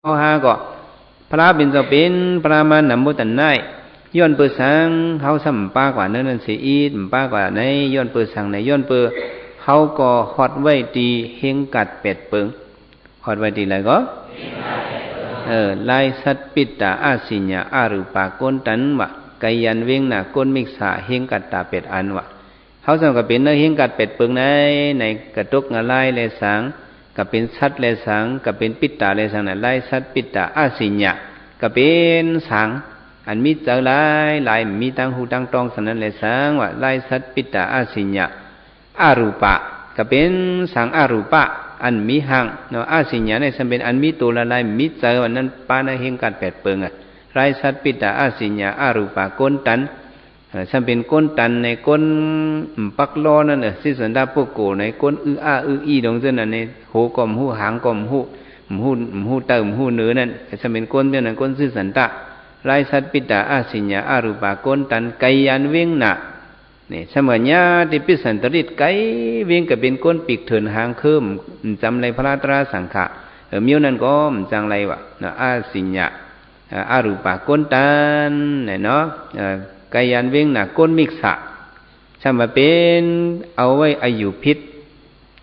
เอาหาก็พระเป็นเจ้าเป็นพระมานำบุตันได้ย้อนเปิดสังเขาสัมปากว่านั่นเสียอีดปากว่าในย้อนเปิดสังในย้อนเปิดเขาก็ฮอดไว้ตีเฮงกัดเป็ดเปิงฮอดไว้ตีอะไรก็ลายสัตปิตตาอาสิญญาอารูปากนตันวะไกยันเวงหน้ากนมิกษาเฮงกัดตาเป็ดอันวะเขาสังก็เป็นเนื้อเฮงกัดเป็ดเปิงในกระตุกงาลายเลยสังก็เป็นสัตเลยสังก็เป็นปิตตาเลยสังนั่นลายสัตปิตตาอาสิญญาก็เป็นสังอันมีเจอหลายมีตั้งหูตั้งตองสันนั่นเลยสังว่าลายสัตปิตตาอาสิญญาอารูปะก็เป็นสังอารูปะอันมีหังเนาะอาสิญญาในสัมเป็นอันมีตัวละลายมีเจอวันนั้นปานะเฮงกัดแปดเปิงอ่ะลายสัตปิตตาอาสิญญาอารูปะก้นตันสัมเป็นก้นตันในก้นปักล้อนั่นน่ะสิสันดาปุโกในก้นอีดงเส้นนั่นในโหกอมหูหางกอมหูเติมหูเนื้อนั่นสัมเป็นก้นเดียวนั้นก้นสิสันตะลายสัตปิตตาอาสิญญาอารูปะก้นตันไกยันเวงหน้านี่เสมือนญาติปิสันตริตไกเวียงกับเป็นก้นปีกเถินหางเคิมจำไรพระตราสังขะมิ้วนั่นก็จังไรวะนะอาสิญญาอารูปะก้นตันเนี่ยเนาะไกยันเวียงหน้าก้นมิกษะสมเป็นเอาไว้อายุพิษ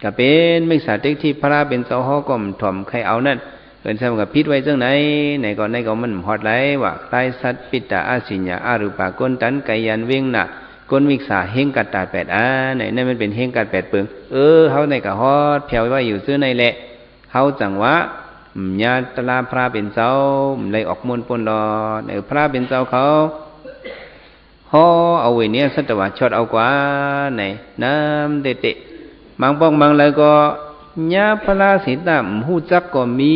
กับเป็นมิกษะเด็กที่พระเป็นเจ้าห้อก็มถ่อมใครเอานั่นเป็นสมกับพิษไว้จังไหนก็มันหอดไรวะลายสัตปิตตาอาสิญญาอารูปะก้นตันไกยันเวียงหน้าก้นวิกษาเฮงกัดตาแปดไหนนั่นมันเป็นเฮงกัดแปดเปิงเขาในกะฮอดเพียวว่าอยู่ซื้อในแหละเขาจังวะญาตลาพระเป็นเจ้าเลยออกมนปนรอในพระเป็นเจ้าเขาฮอเอาไว้เนี่ยสัตว์ว่าชดเอากว่าไหนน้ำเตะบางป้องบางเลยก็ญาพระสิตามหูจักก็มี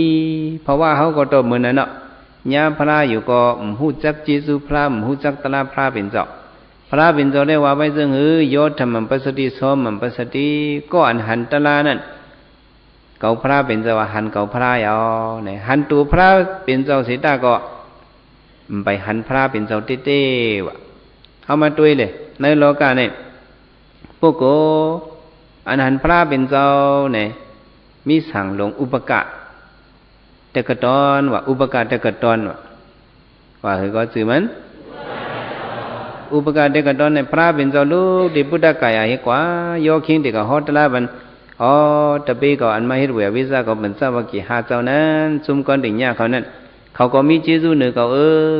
เพราะว่าเขาก็โตเหมือนนั่นเนาะญาพระอยู่ก็หูจักจีสุพระหูจักตลาพระเป็นเจ้าพระเป็นเจ้าได้ว่าไว้ซึ่งโยธรรมปัสสติโสมปัสสติก็อันหันตลานั่นเก่าพระเป็นเจ้าหันเก่าพระเอาเนี่ยหันตัวพระเป็นเจ้าเสตาก็ไปหันพระเป็นเจ้าเต้ๆวะเอามาด้วยเลยในโลกาเนี่ยพวกโกอันหันพระเป็นเจ้าเนี่ยมีสั่งลงอุปกะเตกตอนว่าอุปกะเตกตอนว่าเฮ้ยก็สื่อมันอุปการเด็กตอนในพระเป็นเจ้าลูกที่พุทธกายให้กว่าโยคิงเด็กก็ฮอตลาบันตะปีก็อันมาเฮ็ดเววิซาก็เป็นทราบว่ากี่หาเจ้านั้นซุ่มก้อนดิ่งยาเขานั้นเขาก็มีจิจูเนื้อเ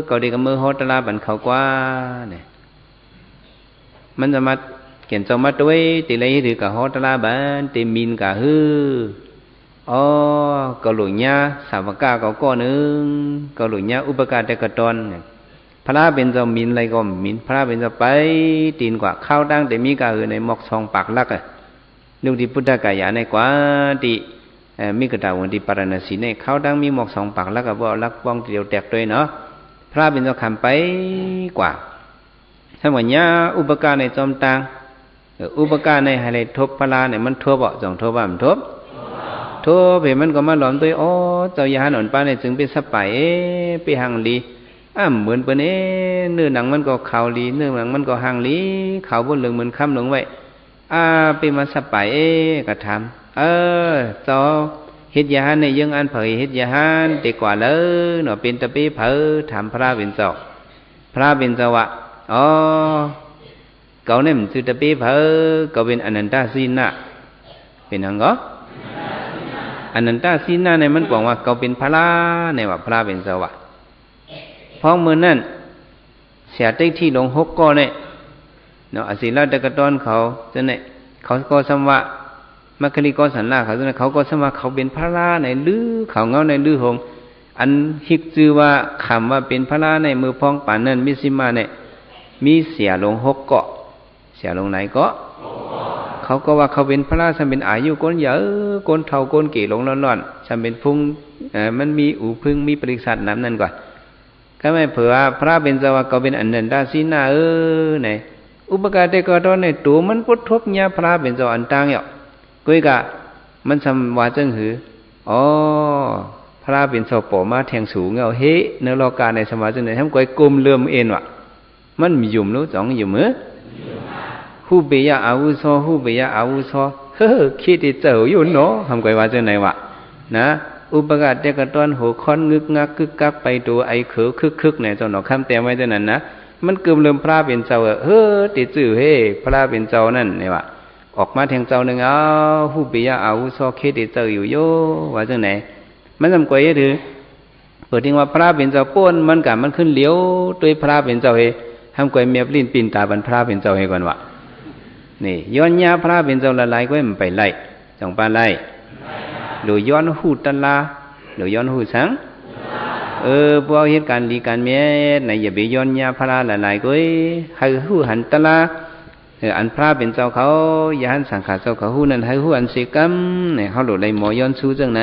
ขาเด็กก็มือฮอตลาบันเขากว่าเนี่ยมันจะมาเขียนสมัดด้วยตีเลยหรือก็ฮอตลาบันตีมินก็ก็หลุยญาสาวกาก็นึงก็หลุยญาอุปการเด็กตอนเนี่ยพระเป็นเจ้ามินอะไรก็มินพระเป็นเจ้าไปตีนกว่าข้าวดังแต่มีกาในหมอกซองปากลักนึกที่พุทธกายะในกว่าที่มีกระดาษวันที่ปารณสีในข้าวดังมีหมอกซองปากลักบ่ลักบ้องเดียวแตกด้วยเนาะพระเป็นเจ้าคำไปกว่าถ้าว่าญาอุปการในจอมตางอุปการในอะไรทบพลาเนี่ยมันทบบ่จองทบบ่มันทบเห็นมันก็มาหลอมตัวเจ้ายาหนอนป้าในจึงไปสับไปหังลีเหมือนเป็นเนื้อหนังมันก็ขาวลีเนื้อหนังมันก็หางลีขาวบนเหลืองเหมือนค้ำหลงไว้ไปมาสับไปก็ทำเจ้าเฮ็ดยาในยังอันเผยเฮ็ดยาดีกว่าเลยหนอเป็นตะปีเผยถามพระเป็นเจ้าว่าเก่าเนี่ยมันคือตะปีเผยก็เป็นอนันตาสีนะเป็นอังก็อนันตาสีนะในมันบอกว่าเก่าเป็นพระในว่าพระเป็นเจ้าว่าเพราะเมื่อนั้นเสียได้ที่ลงหกก้อนเนี่ยเนาะอศิลาตะกตอนเขาจะเนี่ยเขาก็สมว่ามัคคิริก็สันลาเขาจะเนี่ยเขาก็สมว่าเขาเป็นพระราในลือเขาเงาในลือหงอันฮิกจือว่าคำว่าเป็นพระราในมือพองป่านนั้นมิสิมาเนี่ยมีเสียลงหกเกาะเสียลงไหนเกาะเขาก็ว่าเขาเป็นพระราฉันเป็นอายุก้นเยอะก้นเท่าก้นกี่ลงร้อนๆฉันเป็นพุ่งมันมีอูพึ่งมีปริษัทน้ำนั่นก่อนก็ไม่เผื่อพระเป็นเจ้าก็เป็นอันนั้นได้สินะเนี่ยอุปการเด็กก็ตอนเนี่ยตัวมันพุทธบเนี่ยพระเป็นเจ้าอันต่างเนี่ยกุยกะมันสมว่าจังหือพระเป็นเจ้าปอมาแทงสูงเอาเฮ้เนื้อโลกาในสมาจังเนี่ยทำกุยกลมเลื่อมเอ็นวะมันมียุ่มรู้จังยุ่มหูเบียอาวุโสคิดที่เจ้าอยู่เนาะทำกุยว่าจังไหนวะนะ อุปกาเตกตอนหัวค้อนงึกงักกึกกักไปตัวไอเขือคึกเนี่ยเจ้าหนอคำแต่ไว้เท่านั้นนะมันกึมเริ่มพระเป็นเจ้าติดจื้อเฮ้พระเป็นเจ้านั่นเนี่ยว่าออกมาแทงเจ้าหนึ่งเอาผู้ปิยะเอาซอเคติเจ้าอยู่โยว่าจังไหนมันจำกวยถือเปิดทิ้งว่าพระเป็นเจ้าป้นมันกับมันขึ้นเลี้ยวตัวพระเป็นเจ้าเฮทำกวยเมียบลิ้นปิ่นตาบรรพระเป็นเจ้าเฮก่อนวะนี่ย้อนยาพระเป็นเจ้าละลายก็มันไปไล่จังปาไล่หรือย้อนหูตะลาหรือย้อนหูสังพวกเหตุการณ์ลีการเมียในอย่าไปย้อนยาพระละลายก็ให้หูหันตะลาอันพระเป็นเจ้าเขาอย่าหันสังขารเจ้าเขาหูนั้นให้หูอันสิกรรมเนี่ยเขาหลุดในหมอย้อนสู้จังไหน